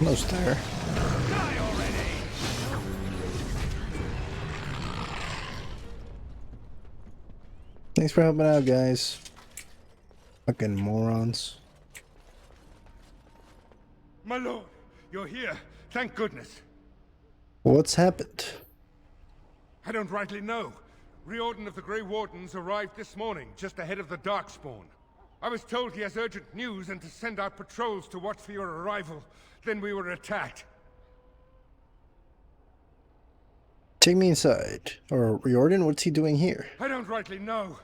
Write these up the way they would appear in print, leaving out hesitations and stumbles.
Almost there. Die already! Thanks for helping out, guys. Fucking morons. My lord, you're here. Thank goodness. What's happened? I don't rightly know. Riordan of the Grey Wardens arrived this morning, just ahead of the Darkspawn. I was told he has urgent news and to send out patrols to watch for your arrival. Then we were attacked. Take me inside. Or Riordan, what's he doing here? I don't rightly know.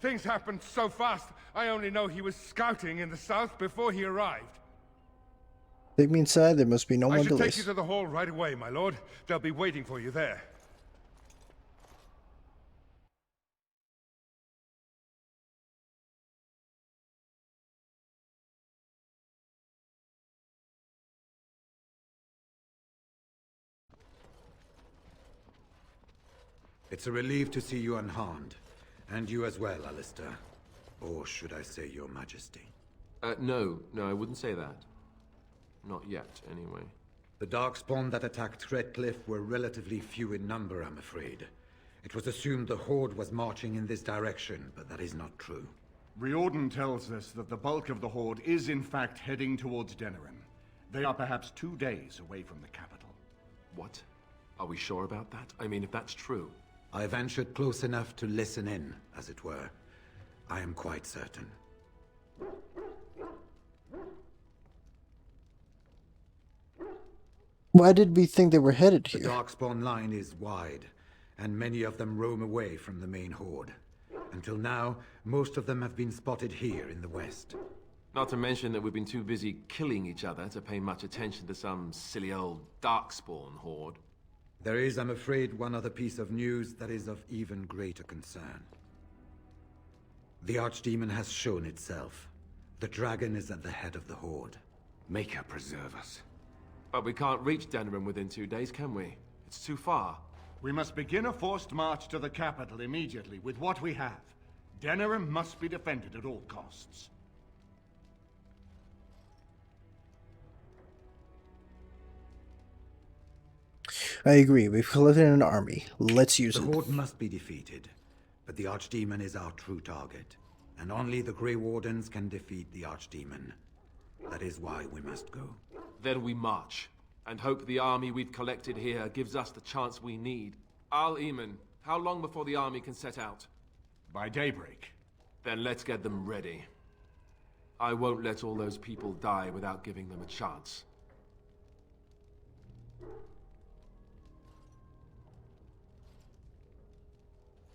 Things happened so fast, I only know he was scouting in the south before he arrived. Take me inside, there must be no I more should take delays. you to the hall right away, my lord. They'll be waiting for you there. It's a relief to see you unharmed. And you as well, Alistair. Or should I say your majesty? No, I wouldn't say that. Not yet, anyway. The Darkspawn that attacked Redcliffe were relatively few in number, I'm afraid. It was assumed the Horde was marching in this direction, but that is not true. Riordan tells us that the bulk of the Horde is in fact heading towards Denerim. They are perhaps 2 days away from the capital. What? Are we sure about that? I mean, if that's true. I ventured close enough to listen in, as it were. I am quite certain. Why did we think they were headed The here? Darkspawn line is wide, and many of them roam away from the main Horde. Until now, most of them have been spotted here in the west. Not to mention that we've been too busy killing each other to pay much attention to some silly old Darkspawn horde. There is, I'm afraid, one other piece of news that is of even greater concern. The Archdemon has shown itself. The dragon is at the head of the Horde. Make her preserve us. But we can't reach Denerim within 2 days, can we? It's too far. We must begin a forced march to the capital immediately with what we have. Denerim must be defended at all costs. I agree, we've collected an army. Let's use The it. Horde must be defeated, but the Archdemon is our true target. And only the Grey Wardens can defeat the Archdemon. That is why we must go. Then we march, and hope the army we've collected here gives us the chance we need. Al-Eamon, how long before the army can set out? By daybreak. Then let's get them ready. I won't let all those people die without giving them a chance.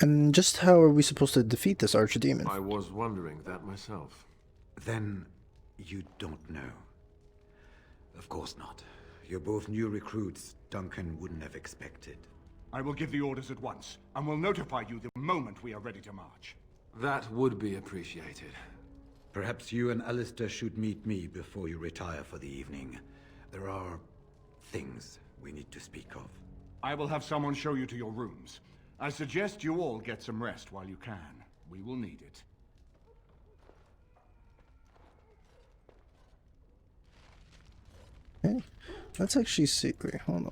And just how are we supposed to defeat this archdemon? I was wondering that myself. Then you don't know. Of course not. You're both new recruits Duncan wouldn't have expected. I will give the orders at once, and will notify you the moment we are ready to march. That would be appreciated. Perhaps you and Alistair should meet me before you retire for the evening. There are things we need to speak of. I will have someone show you to your rooms. I suggest you all get some rest while you can. We will need it. Okay. Let's actually see. Wait, hold on.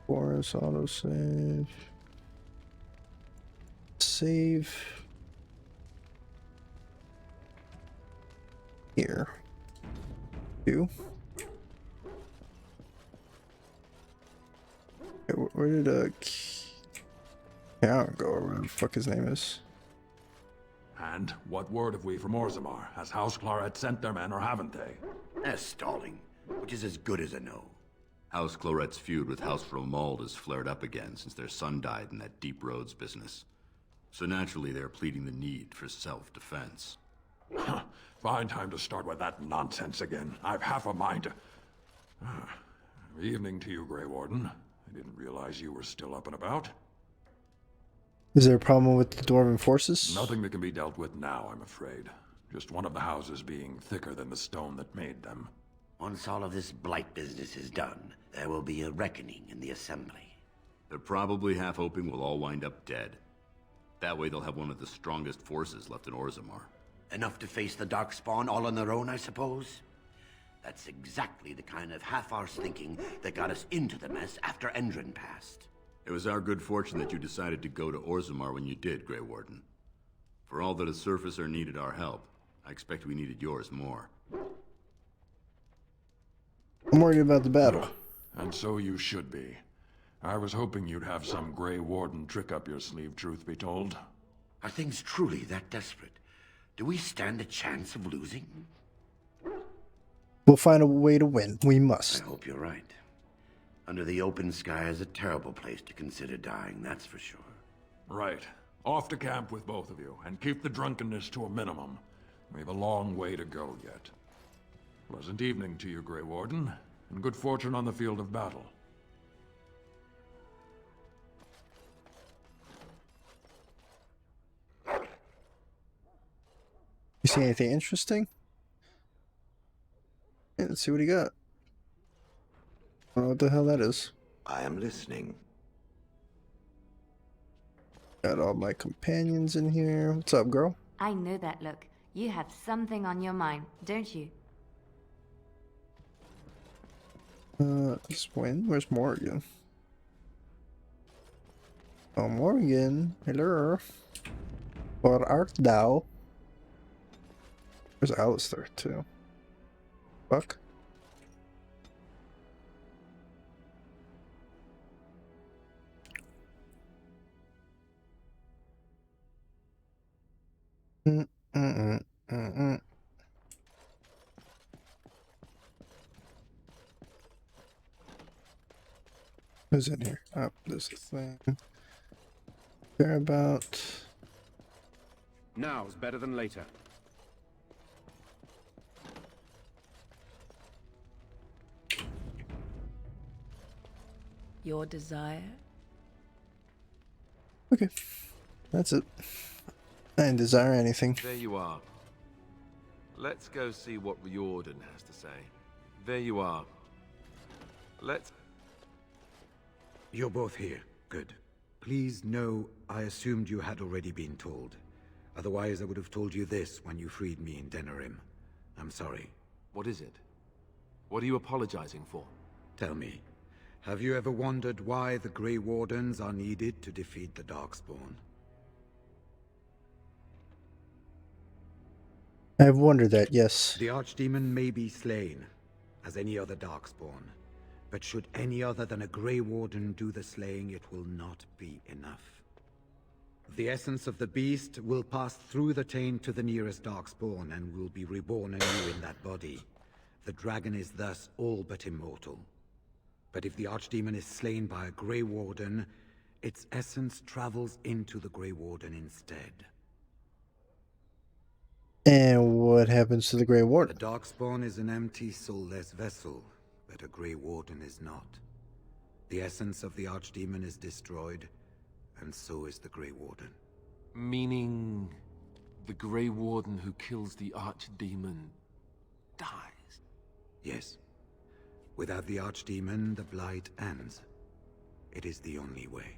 Forest autosave. Save. Here. 2. Okay, where did Count go, or whatever the fuck his name is? And what word have we from Orzammar? Has House Claret sent their men, or haven't they? They're stalling, which is as good as a no. House Claret's feud with House Romald has flared up again since their son died in that Deep Roads business. So naturally they're pleading the need for self-defense. Fine time to start with that nonsense again. I've half a mind to... Evening to you, Grey Warden. I didn't realize you were still up and about. Is there a problem with the Dwarven forces? Nothing that can be dealt with now, I'm afraid. Just one of the houses being thicker than the stone that made them. Once all of this blight business is done, there will be a reckoning in the Assembly. They're probably half hoping we'll all wind up dead. That way they'll have one of the strongest forces left in Orzammar. Enough to face the Darkspawn all on their own, I suppose? That's exactly the kind of half-arse thinking that got us into the mess after Endron passed. It was our good fortune that you decided to go to Orzammar when you did, Grey Warden. For all that a surfacer needed our help, I expect we needed yours more. I'm worried about the battle. And so you should be. I was hoping you'd have some Grey Warden trick up your sleeve, truth be told. Are things truly that desperate? Do we stand a chance of losing? We'll find a way to win. We I must. hope you're right. Under the open sky is a terrible place to consider dying, that's for sure. Right. Off to camp with both of you, and keep the drunkenness to a minimum. We have a long way to go yet. Pleasant evening to you, Grey Warden, and good fortune on the field of battle. You see anything interesting? Yeah, let's see what he got. I don't know what the hell that is. I am listening. Got all my companions in here. What's up, girl? I know that look. You have something on your mind, don't you? Explain. Where's Morgan? Oh, Morgan. Hello. What art thou? There's Alistair, too. Fuck. Mm-mm-mm-mm-mm. Who's in here? Oh, there's a thing. Care about. Now's better than later. Your desire? Okay. That's it. I didn't desire anything. There you are. Let's go see what Riordan has to say. There you are. Let's... You're both here. Good. Please know I assumed you had already been told. Otherwise, I would have told you this when you freed me in Denerim. I'm sorry. What is it? What are you apologizing for? Tell me, have you ever wondered why the Grey Wardens are needed to defeat the Darkspawn? I've wondered that, yes. The Archdemon may be slain, as any other Darkspawn. But should any other than a Grey Warden do the slaying, it will not be enough. The essence of the beast will pass through the taint to the nearest Darkspawn and will be reborn anew in that body. The dragon is thus all but immortal. But if the Archdemon is slain by a Grey Warden, its essence travels into the Grey Warden instead. And what happens to the Grey Warden? The Darkspawn is an empty, soulless vessel, but a Grey Warden is not. The essence of the Archdemon is destroyed, and so is the Grey Warden. Meaning... the Grey Warden who kills the Archdemon... dies? Yes. Without the Archdemon, the Blight ends. It is the only way.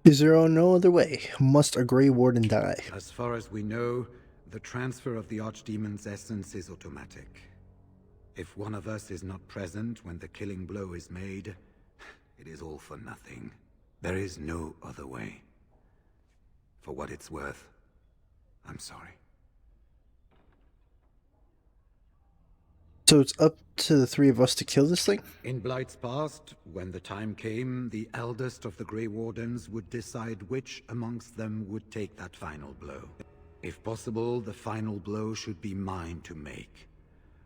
Is there no other way? Must a Grey Warden die? As far as we know, the transfer of the Archdemon's essence is automatic. If one of us is not present when the killing blow is made, it is all for nothing. There is no other way. For what it's worth, I'm sorry. So it's up to the three of us to kill this thing? In Blight's past, when the time came, the eldest of the Grey Wardens would decide which amongst them would take that final blow. If possible, the final blow should be mine to make.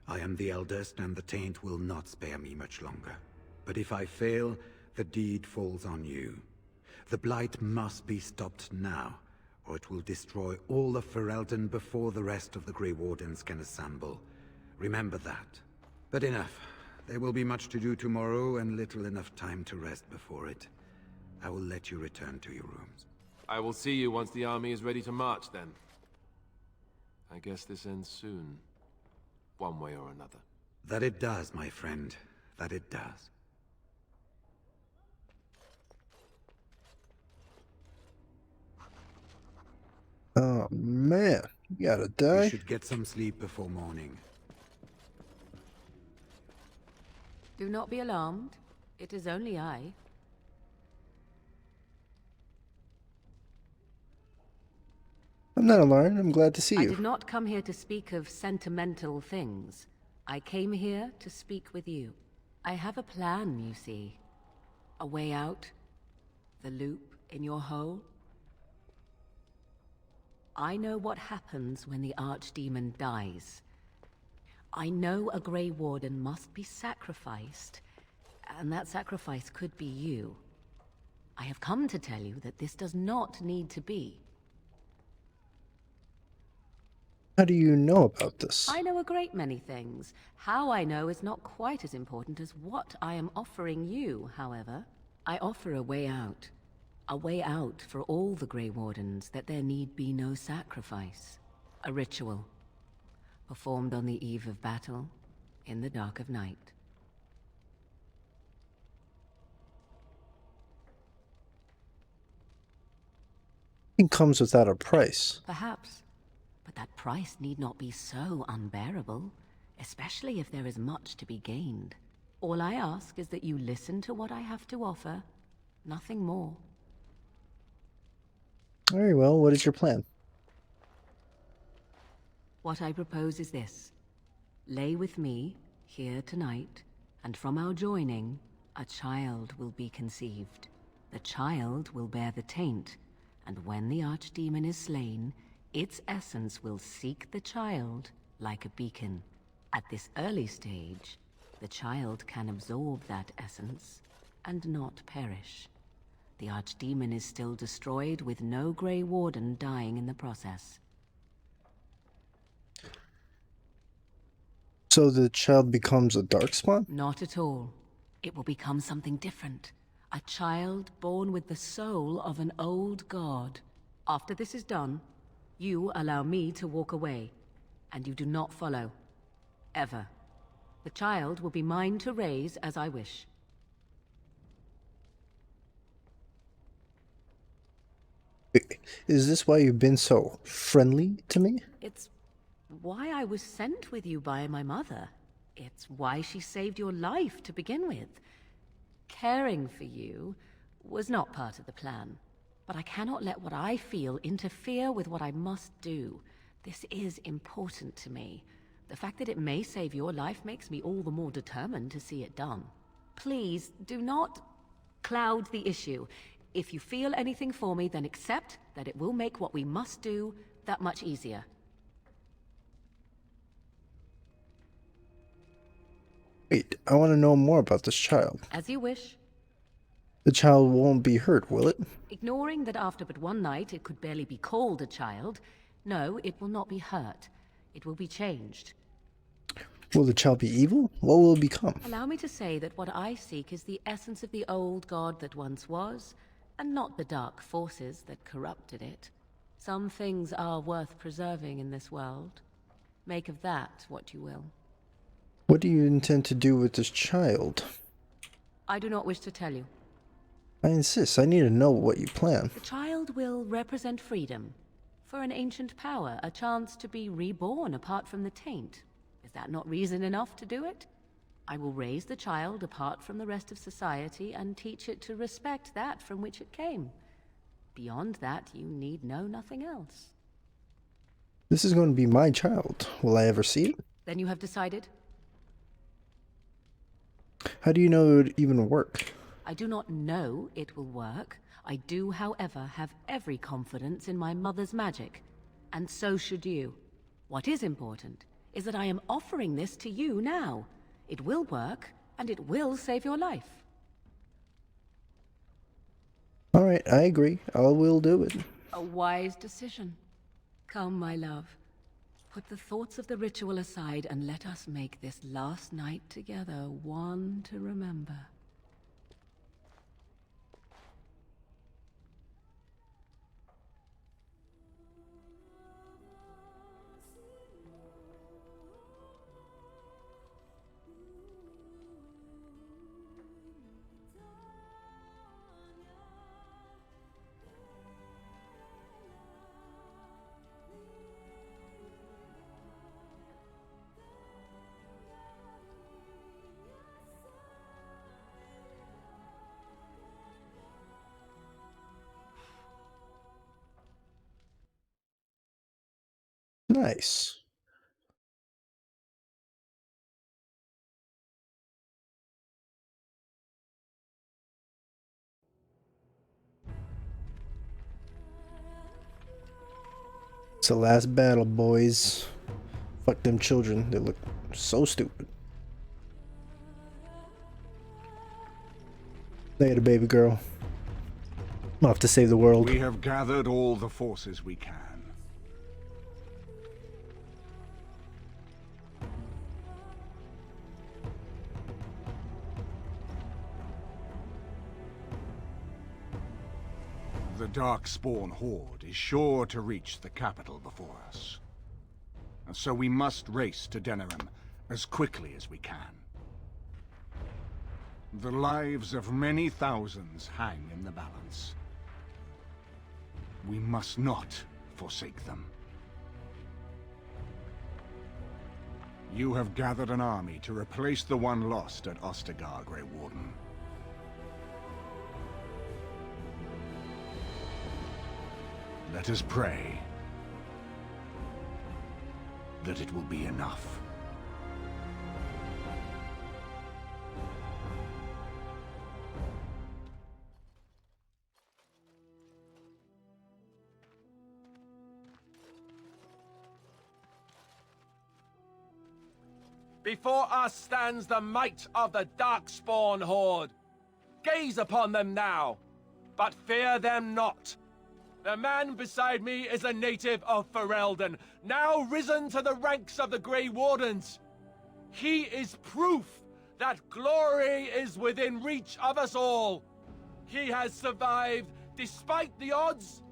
I am the eldest, and the taint will not spare me much longer. But if I fail, the deed falls on you. The Blight must be stopped now, or it will destroy all of Ferelden before the rest of the Grey Wardens can assemble. Remember that. But enough. There will be much to do tomorrow, and little enough time to rest before it. I will let you return to your rooms. I will see you once the army is ready to march, then. I guess this ends soon. One way or another. That it does, my friend. That it does. Oh man, you gotta You die. should get some sleep before morning. Do not be alarmed. It is only I. I'm not alarmed. I'm glad to see I you. did not come here to speak of sentimental things. I came here to speak with you. I have a plan, you see. A way out. The loop in your hole. I know what happens when the Archdemon dies. I know a Grey Warden must be sacrificed, and that sacrifice could be you. I have come to tell you that this does not need to be. How do you know about this? I know a great many things. How I know is not quite as important as what I am offering you, however. I offer a way out. A way out for all the Grey Wardens, that there need be no sacrifice. A ritual. Performed on the eve of battle, in the dark of night. It comes without a price. Perhaps. But that price need not be so unbearable, especially if there is much to be gained. All I ask is that you listen to what I have to offer, nothing more. Very well, what is your plan? What I propose is this. Lay with me, here tonight, and from our joining, a child will be conceived. The child will bear the taint, and when the Archdemon is slain, its essence will seek the child like a beacon. At this early stage, the child can absorb that essence and not perish. The Archdemon is still destroyed with no Grey Warden dying in the process. So the child becomes a Darkspawn? Not at all. It will become something different. A child born with the soul of an old god. After this is done, you allow me to walk away, and you do not follow. Ever. The child will be mine to raise as I wish. Is this why you've been so friendly to me? It's why I was sent with you by my mother. It's why she saved your life to begin with. Caring for you was not part of the plan, but I cannot let what I feel interfere with what I must do. This is important to me. The fact that it may save your life makes me all the more determined to see it done. Please, do not cloud the issue. If you feel anything for me, then accept that it will make what we must do that much easier. Wait, I want to know more about this child. As you wish. The child won't be hurt, will it? Ignoring that after but one night it could barely be called a child, no, it will not be hurt. It will be changed. Will the child be evil? What will it become? Allow me to say that what I seek is the essence of the old god that once was, and not the dark forces that corrupted it. Some things are worth preserving in this world. Make of that what you will. What do you intend to do with this child? I do not wish to tell you. I insist. I need to know what you plan. The child will represent freedom. For an ancient power, a chance to be reborn apart from the taint. Is that not reason enough to do it? I will raise the child apart from the rest of society and teach it to respect that from which it came. Beyond that, you need know nothing else. This is going to be my child. Will I ever see it? Then you have decided? How do you know it would even work? I do not know it will work. I do, however, have every confidence in my mother's magic. And so should you. What is important is that I am offering this to you now. It will work, and it will save your life. Alright, I agree. I will do it. A wise decision. Come, my love. Put the thoughts of the ritual aside and let us make this last night together one to remember. Nice. It's the last battle, boys. Fuck them children. They look so stupid. Later, baby girl. I'm off to save the world. We have gathered all the forces we can. The Darkspawn Horde is sure to reach the capital before us. And so we must race to Denerim as quickly as we can. The lives of many thousands hang in the balance. We must not forsake them. You have gathered an army to replace the one lost at Ostagar, Grey Warden. Let us pray that it will be enough. Before us stands the might of the Darkspawn Horde. Gaze upon them now, but fear them not. The man beside me is a native of Ferelden, now risen to the ranks of the Grey Wardens. He is proof that glory is within reach of us all. He has survived despite the odds,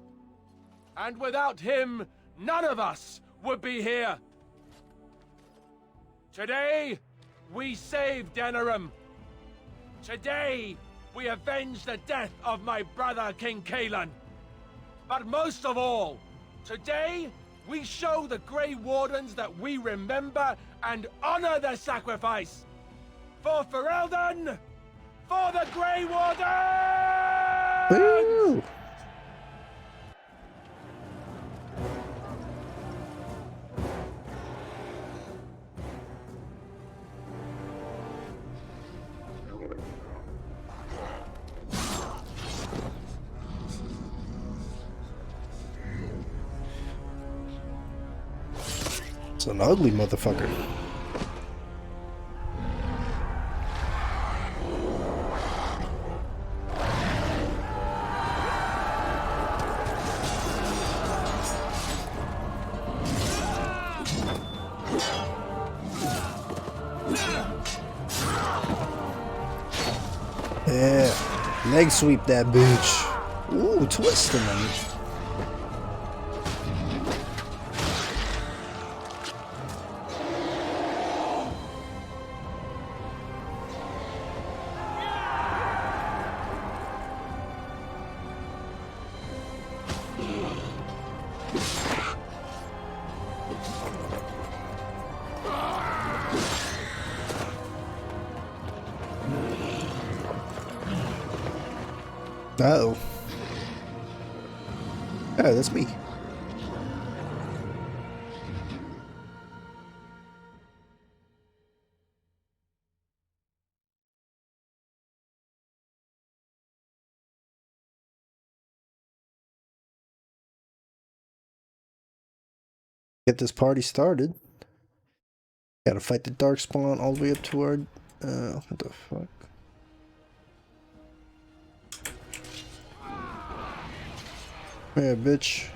and without him, none of us would be here. Today, we save Denerim. Today, we avenge the death of my brother, King Cailan. But most of all, today, we show the Grey Wardens that we remember and honor their sacrifice. For Ferelden! For the Grey Wardens! Woo! It's an ugly motherfucker. Yeah, leg sweep that bitch. Ooh, twisting them. Uh-oh. Oh, that's me. Get this party started. Gotta fight the Darkspawn all the way up toward... what the fuck? Yeah, bitch.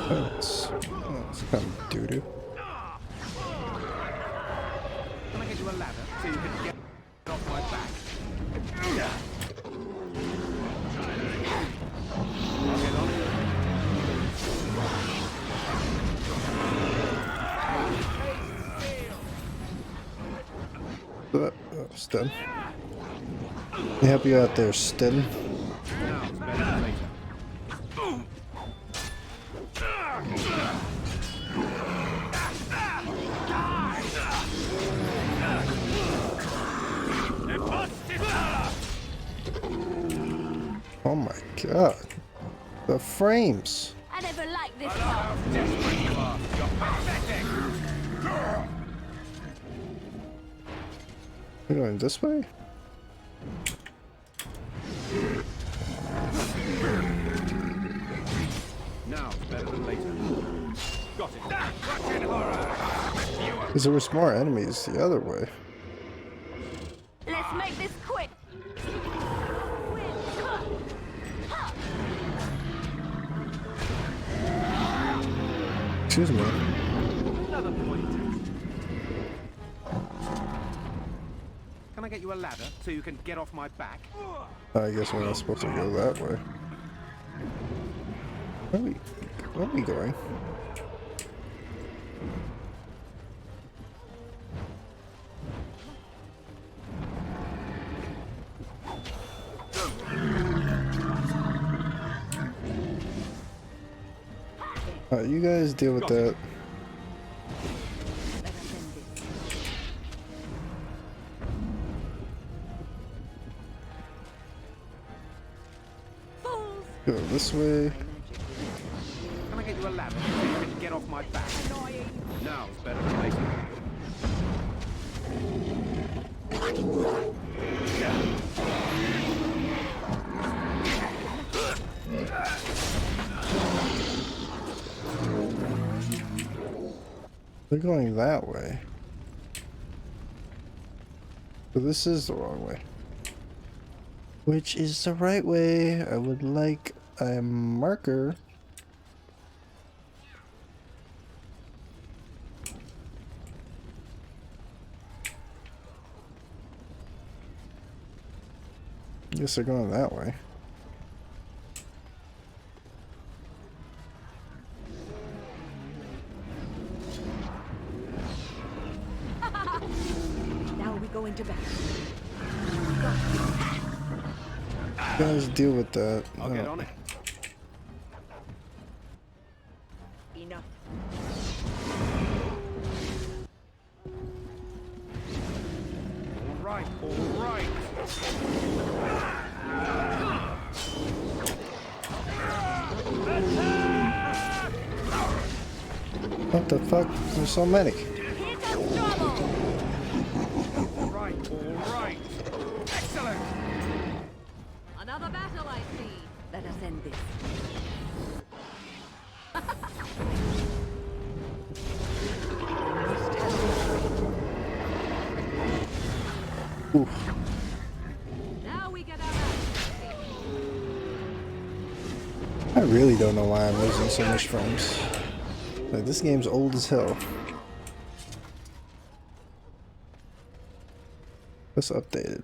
That's kind of doo-doo. Can I get you a ladder so you can get off my back? I'll get on. Stun. Let me help you out there, Stun. Oh my god. The frames. I never liked this I know how desperate you are. You're pathetic. We're going this way? Now, better than later. Got it. What's in horror? Because there was more enemies the other way. Let's make this quick. Excuse me. Another point. Can I get you a ladder so you can get off my back? I guess we're not supposed to go that way. Where are we going? Alright, you guys deal with that. Go this way. Can I get you a ladder so you can get off my back? Now's better than later. They're going that way. So this is the wrong way. Which is the right way? I would like a marker. Guess they're going that way. Now we go into battle. You guys deal with that. I'll get on it. Enough. All right, all right. What the fuck? There's so many. Here comes trouble. All right. Excellent. Another battle, I see. Let us end this. Oof. Now we get our I really don't know why I'm losing so much frames. Like, this game's old as hell. Let's update it.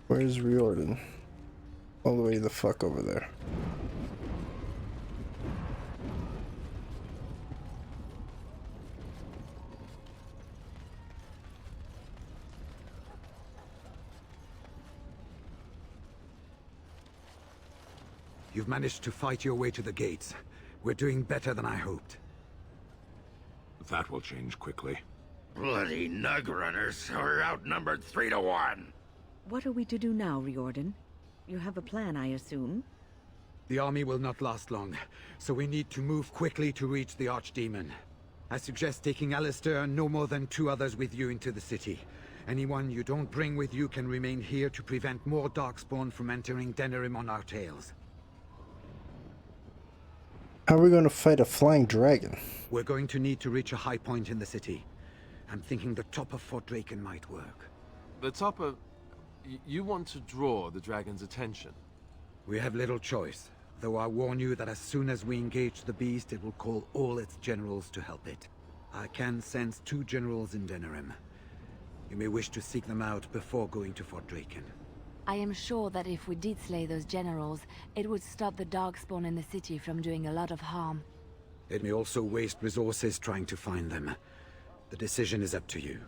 Where's Riordan? All the way the fuck over there. You've managed to fight your way to the gates. We're doing better than I hoped. That will change quickly. Bloody nug runners are outnumbered 3 to 1. What are we to do now, Riordan? You have a plan, I assume? The army will not last long, so we need to move quickly to reach the Archdemon. I suggest taking Alistair and no more than 2 others with you into the city. Anyone you don't bring with you can remain here to prevent more Darkspawn from entering Denerim on our tails. How are we going to fight a flying dragon? We're going to need to reach a high point in the city. I'm thinking the top of Fort Draken might work. The top of... You want to draw the dragon's attention? We have little choice, though I warn you that as soon as we engage the beast, it will call all its generals to help it. I can sense 2 generals in Denerim. You may wish to seek them out before going to Fort Draken. I am sure that if we did slay those generals, it would stop the Darkspawn in the city from doing a lot of harm. It may also waste resources trying to find them. The decision is up to you.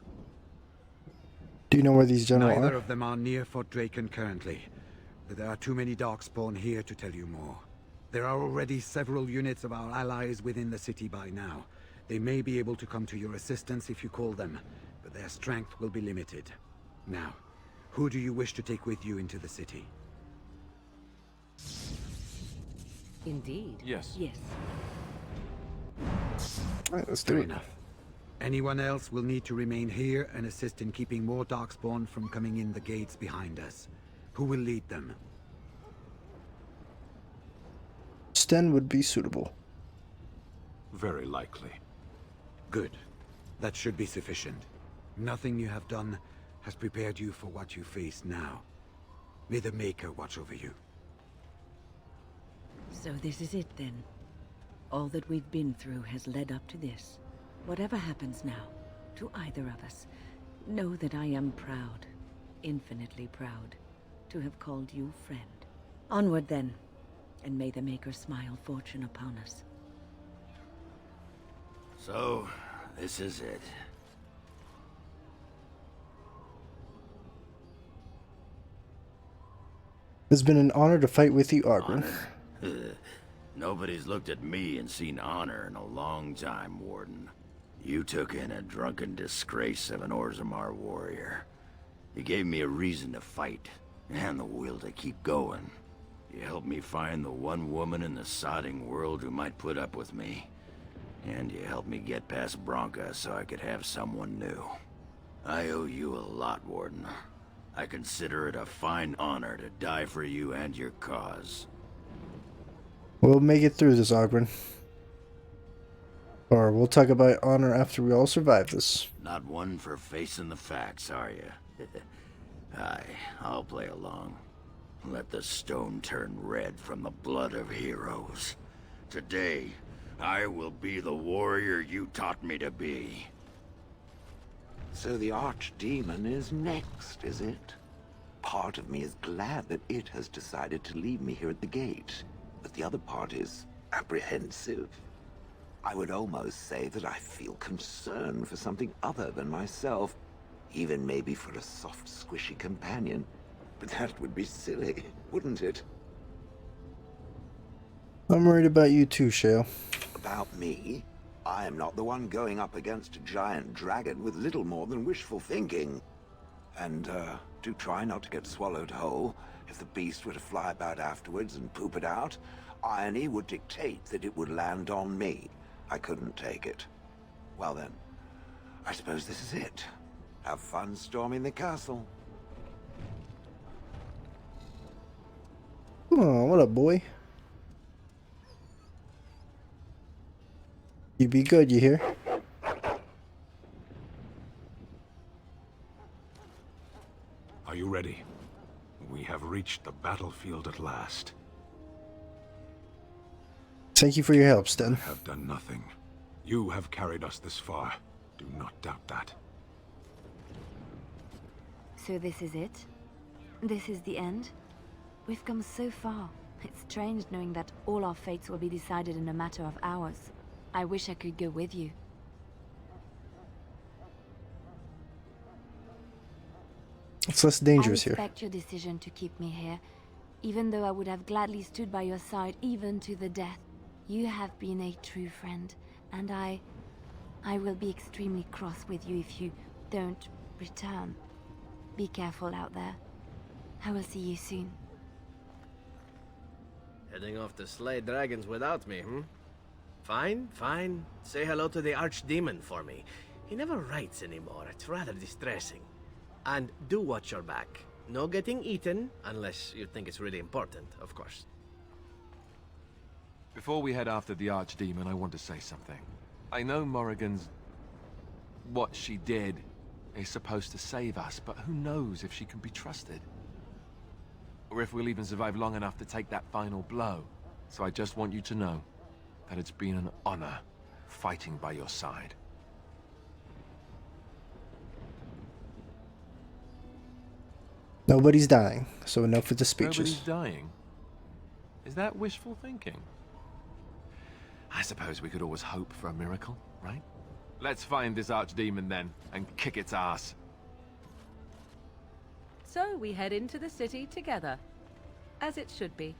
Do you know where these generals Neither are? of them are near Fort Draken currently, but there are too many Darkspawn here to tell you more. There are already several units of our allies within the city by now. They may be able to come to your assistance if you call them, but their strength will be limited. Now, Who do you wish to take with you into the city? Indeed. Yes. Yes. Alright, let's do Fair it. enough. Anyone else will need to remain here and assist in keeping more Darkspawn from coming in the gates behind us. Who will lead them? Sten would be suitable. Very likely. Good. That should be sufficient. Nothing you have done has prepared you for what you face now. May the Maker watch over you. So this is it then. All that we've been through has led up to this. Whatever happens now, to either of us, know that I am proud, infinitely proud, to have called you friend. Onward then, and may the Maker smile fortune upon us. So, this is it. It's been an honor to fight with you, Argren. Nobody's looked at me and seen honor in a long time, Warden. You took in a drunken disgrace of an Orzammar warrior. You gave me a reason to fight, and the will to keep going. You helped me find the one woman in the sodding world who might put up with me. And you helped me get past Branka so I could have someone new. I owe you a lot, Warden. I consider it a fine honor to die for you and your cause. We'll make it through this, Argren. Or we'll talk about honor after we all survive this. Not one for facing the facts, are you? Aye, I'll play along. Let the stone turn red from the blood of heroes. Today, I will be the warrior you taught me to be. So the Archdemon is next, is it? Part of me is glad that it has decided to leave me here at the gate, but the other part is apprehensive. I would almost say that I feel concern for something other than myself, even maybe for a soft, squishy companion. But that would be silly, wouldn't it? I'm worried about you too, Shale. About me? I am not the one going up against a giant dragon with little more than wishful thinking. And, do try not to get swallowed whole. If the beast were to fly about afterwards and poop it out, irony would dictate that it would land on me. I couldn't take it. Well then, I suppose this is it. Have fun storming the castle. Oh, what up, boy? You be good, you hear? Are you ready? We have reached the battlefield at last. Thank you for your help, Sten. I have done nothing. You have carried us this far. Do not doubt that. So this is it? This is the end? We've come so far. It's strange knowing that all our fates will be decided in a matter of hours. I wish I could go with you. It's less dangerous I here. respect your decision to keep me here, even though I would have gladly stood by your side even to the death. You have been a true friend, and I will be extremely cross with you if you don't return. Be careful out there. I will see you soon. Heading off to slay dragons without me, hmm? Fine, fine. Say hello to the Archdemon for me. He never writes anymore. It's rather distressing. And do watch your back. No getting eaten, unless you think it's really important, of course. Before we head after the Archdemon, I want to say something. I know Morrigan's... what she did is supposed to save us, but who knows if she can be trusted? Or if we'll even survive long enough to take that final blow. So I just want you to know that it's been an honor fighting by your side. Nobody's dying, so enough with the speeches. Nobody's dying? Is that wishful thinking? I suppose we could always hope for a miracle, right? Let's find this Archdemon then, and kick its ass. So we head into the city together. As it should be.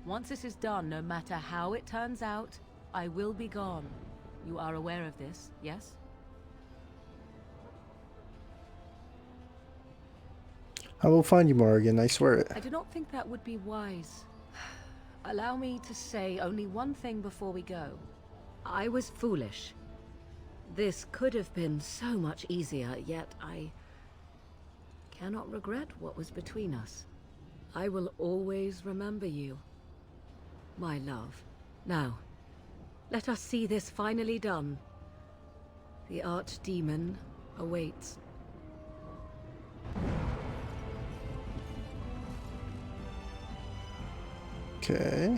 Once this is done, no matter how it turns out, I will be gone. You are aware of this, yes? I will find you, Morrigan, I swear it. I do not think that would be wise. Allow me to say only one thing before we go. I was foolish. This could have been so much easier, yet I cannot regret what was between us. I will always remember you, my love. Now, let us see this finally done. The Archdemon awaits. Okay.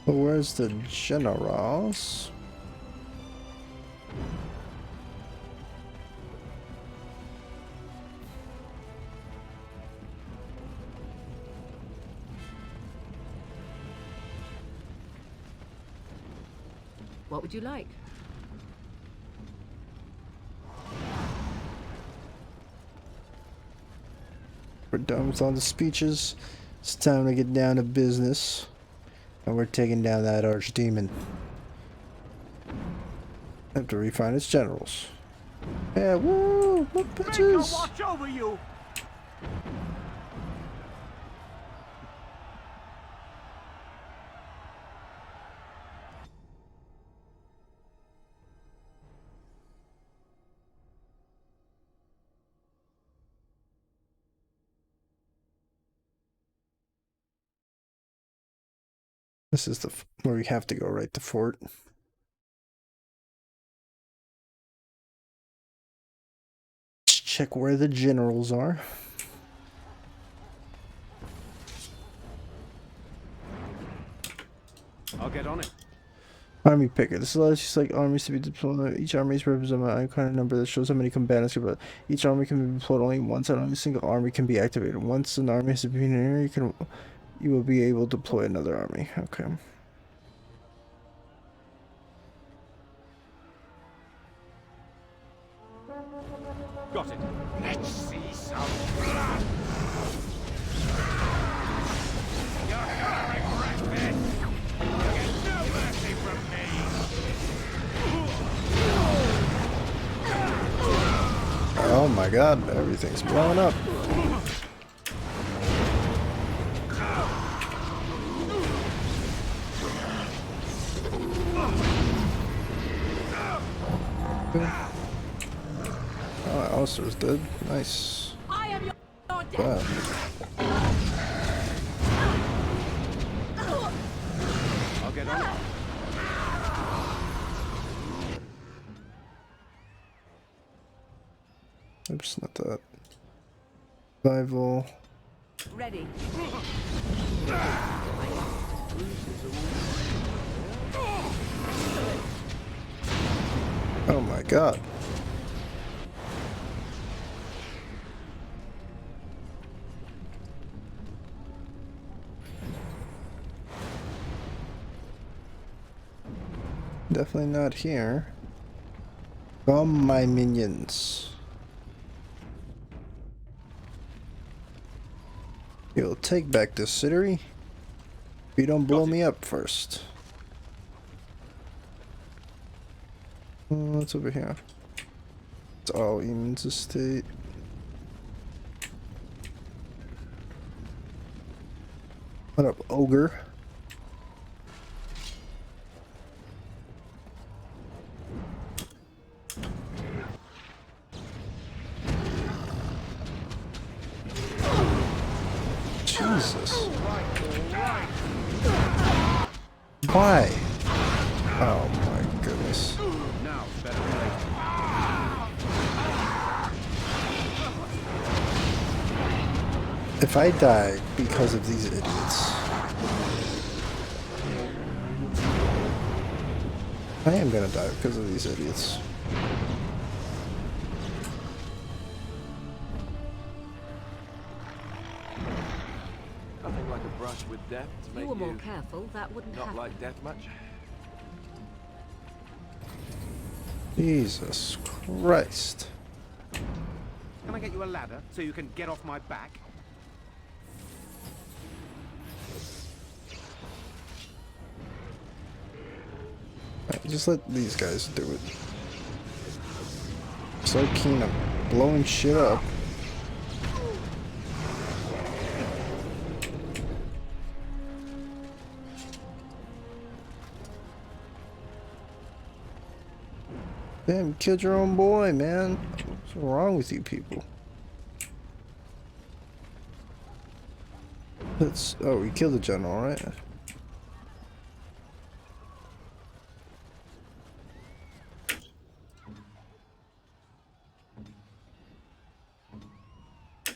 Well, where's the generals? What would you like? We're done with all the speeches. It's time to get down to business. And we're taking down that archdemon. Have to refine its generals. Yeah, woo! What bitches? Watch over you! This is the where we have to go, right? The fort. Let's check where the generals are. I'll get on it. Army picker. This allows just like armies to be deployed. Each army is represented by an icon number that shows how many combatants are. But each army can be deployed only once, and only a single army can be activated. Once an army has been in an area, you will be able to deploy another army. Okay. Got it. Let's see some blood. You're gonna regret this. You get no mercy from me. Oh my god, everything's blowing up. Oh, Alistair's dead. Nice. I am your death. Wow. I'll get on it. Oops, not that. Survival. Ready. Oh my god. Definitely not here. From my minions. You'll take back this city if you don't blow me up first. What's over here? It's all Eamon's estate. What up, ogre? Jesus. Why? Oh my goodness. Now, better play. If I die because of these idiots, I am gonna die because of these idiots. Nothing like a brush with death to If make you were more careful, that wouldn't not happen. like death much. Jesus Christ. Can I get you a ladder so you can get off my back? Just let these guys do it. So keen on blowing shit up. Damn, you killed your own boy, man. What's wrong with you people? Oh, we killed the general, right?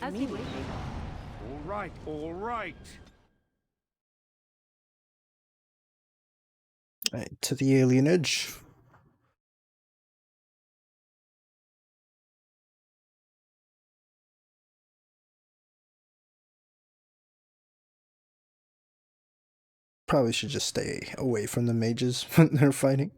As you wish. All right, all right. Right, to the alienage. Probably should just stay away from the mages when they're fighting.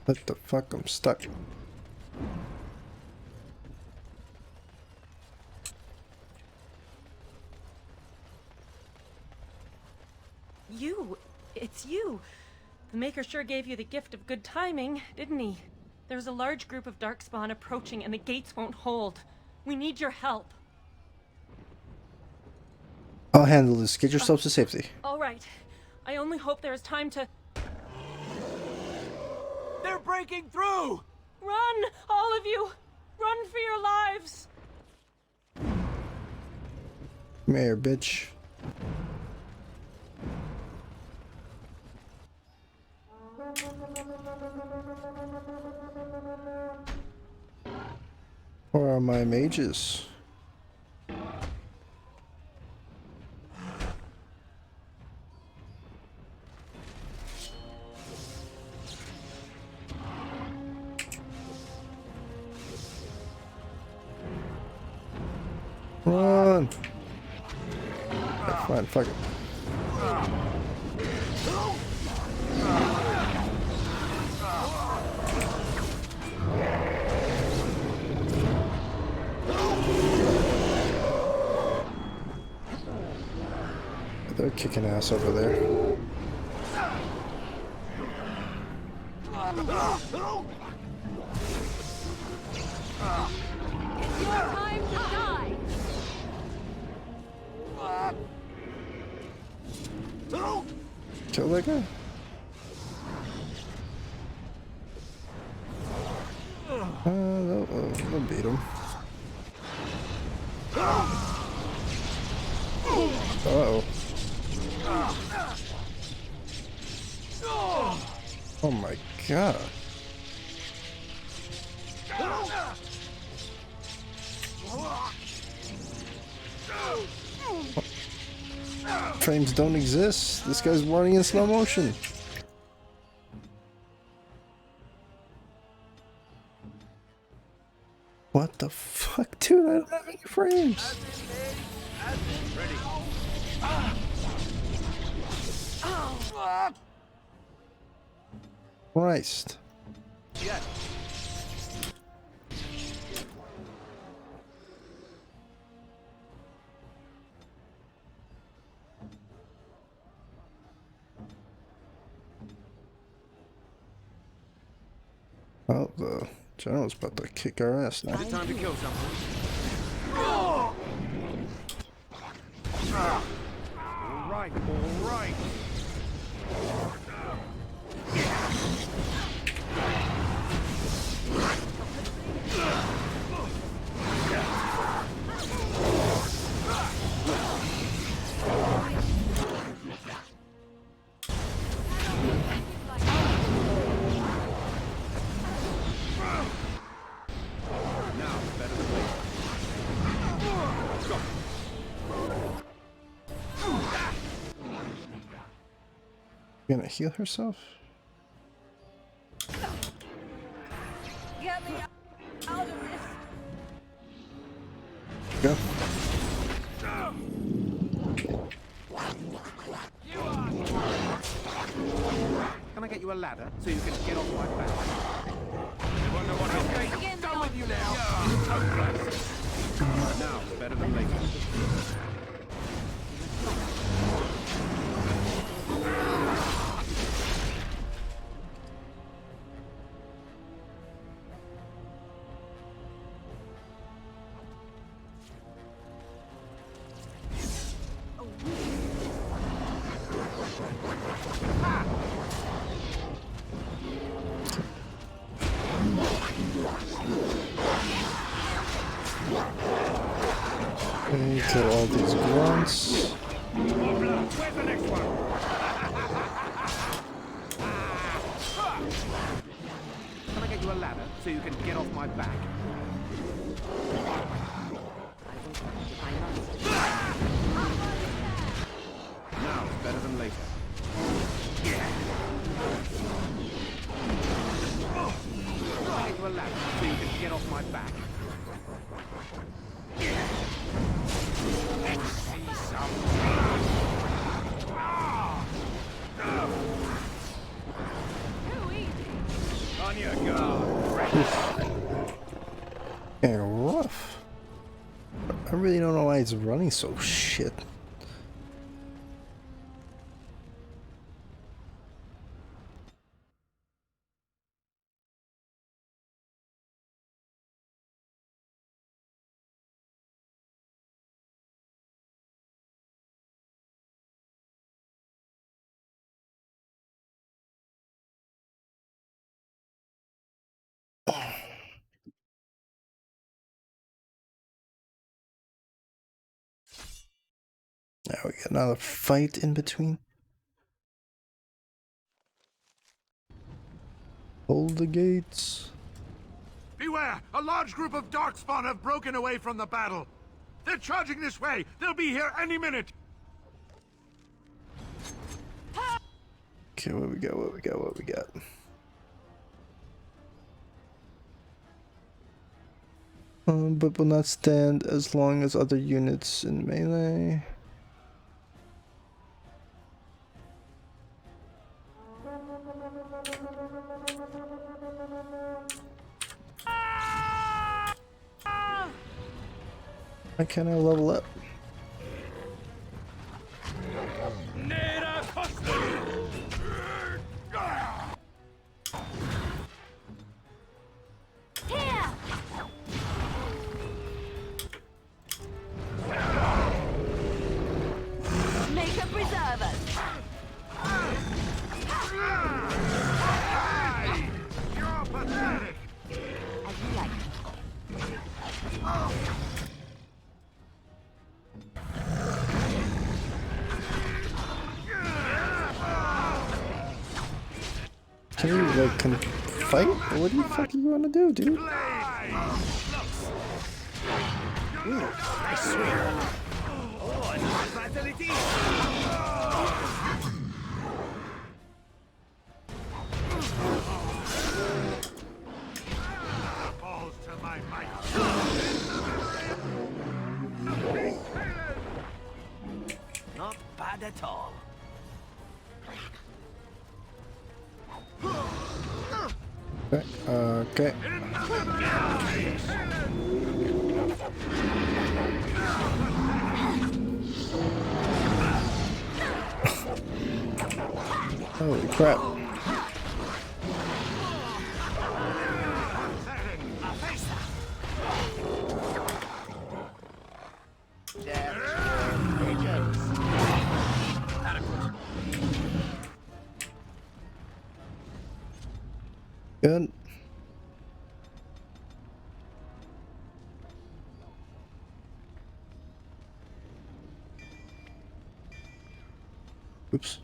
What the fuck? I'm stuck. It's you. The Maker sure gave you the gift of good timing, didn't he? There's a large group of Darkspawn approaching and the gates won't hold. We need your help. I'll handle this. Get yourselves to safety. All right. I only hope there's time to... They're breaking through! Run! All of you! Run for your lives! Come here, bitch. Where are my mages? Run! Fine, fuck it. They're kicking ass over there. It's your time to die! Kill that guy? They'll beat him. Uh-oh. Oh my god. Frames don't exist. This guy's running in slow motion. What the fuck, dude? I don't have any frames. Christ. Well, the general's about to kick our ass now. Is it time to kill something? All right, all right. Gonna heal herself? Get me out of this! Go. Can I get you a ladder so you can get off my back? You wonder what I'm done with you now. Now, better than later. Okay, kill all these grunts. Where's the next one? Can I get you a ladder so you can get off my back? Now it's better than later. Can I get you a ladder so you can get off my back? Let's see some. On your guard. And rough. I really don't know why it's running so shit. Now we got another fight in between. Hold the gates. Beware! A large group of Darkspawn have broken away from the battle. They're charging this way. They'll be here any minute. Okay, what we got? What we got? What we got? But will not stand as long as other units in melee. Why can't I level up? Make a preserve us. You're pathetic. As you like. Can you like fight? What do you fucking want to do, dude? Nice swing. Oh, and vitality. Balls to my might. Not bad at all. Okay. Holy crap. Good. Oops.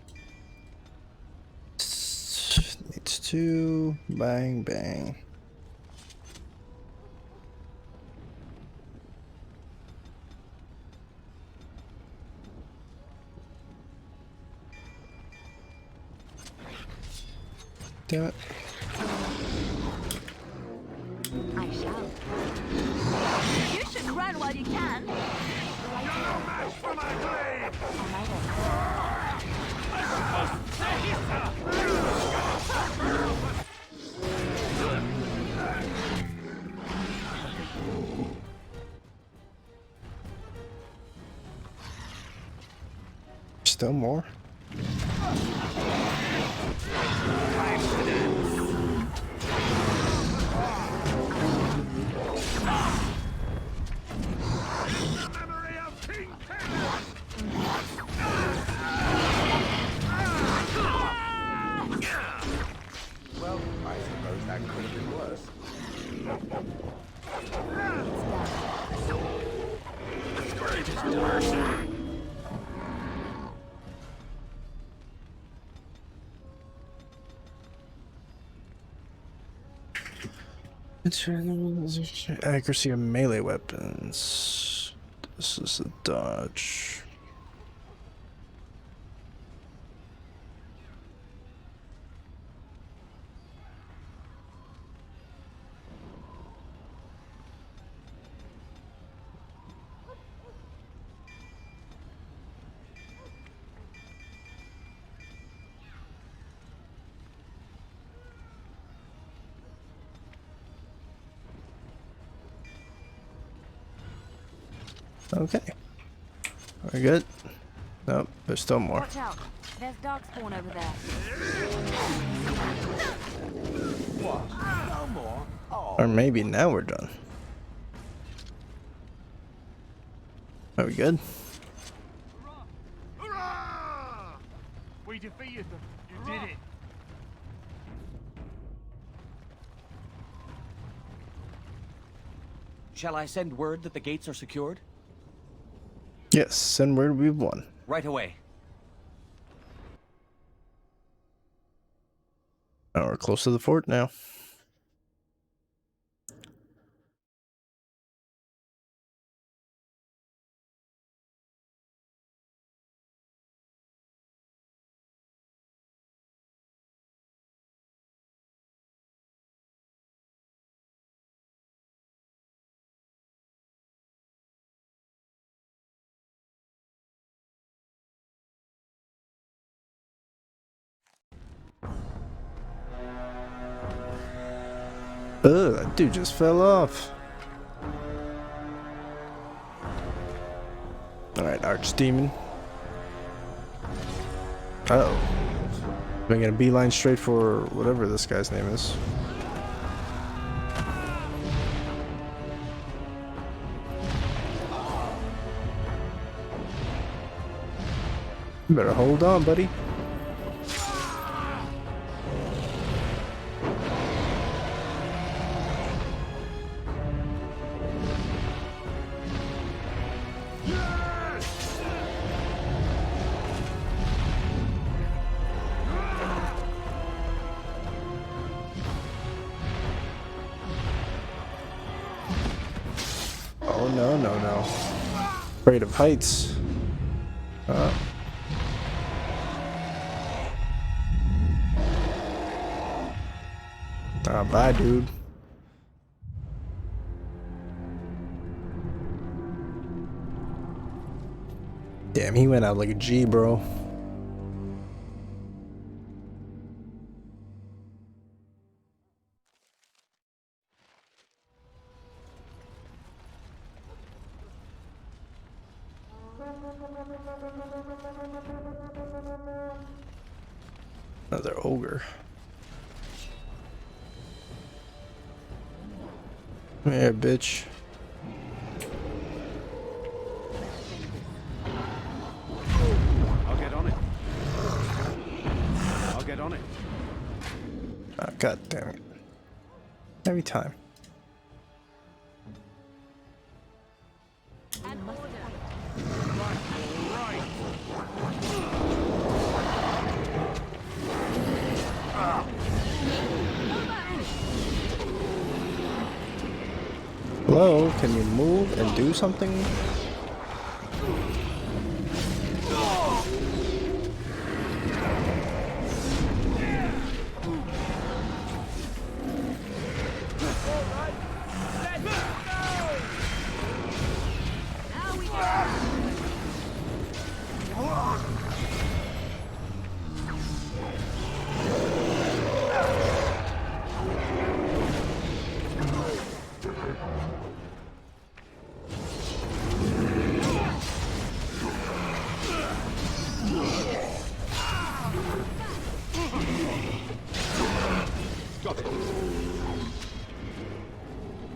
Needs to bang bang. Damn it. I shall. You should run while you can. You're no match for my blade. Still more? Accuracy of melee weapons. This is the dodge. Okay. We're good. Nope, there's still more. Watch out. There's darkspawn over there. What? No more? Oh. Or maybe now we're done. Are we good? We defeated them. You did it. Shall I send word that the gates are secured? Yes, send word we've won. Right away. Oh, we're close to the fort now. Ugh, that dude just fell off. Alright, Archdemon. Uh-oh. Making a beeline straight for whatever this guy's name is. You better hold on, buddy. Oh, no, no, no. Afraid of heights. Bye, dude. Damn, he went out like a G, bro. Another ogre. Come here, bitch. I'll get on it. I'll get on it. Ah, God damn it. Every time. Hello, can you move and do something?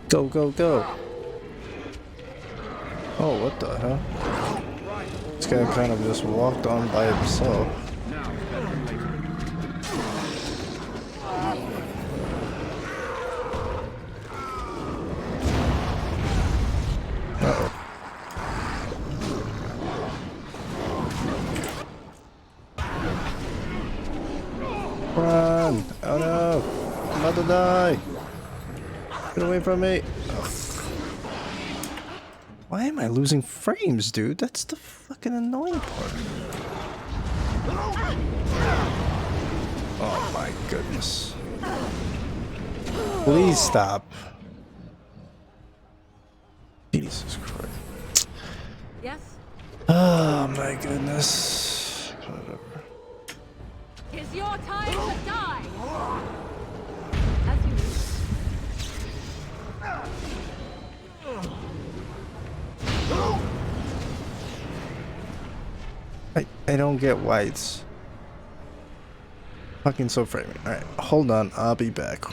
Go, go, go. Oh, what the hell? This guy kind of just walked on by himself. Uh-oh. Run! Oh no! I'm about to die! Get away from me. Ugh. Why am I losing frames, dude? That's the fucking annoying part. Oh my goodness. Please stop. Jesus Christ. Yes? Oh my goodness. Whatever. It's your time to die! As you wish. I don't get why it's fucking so framing. Alright, hold on, I'll be back.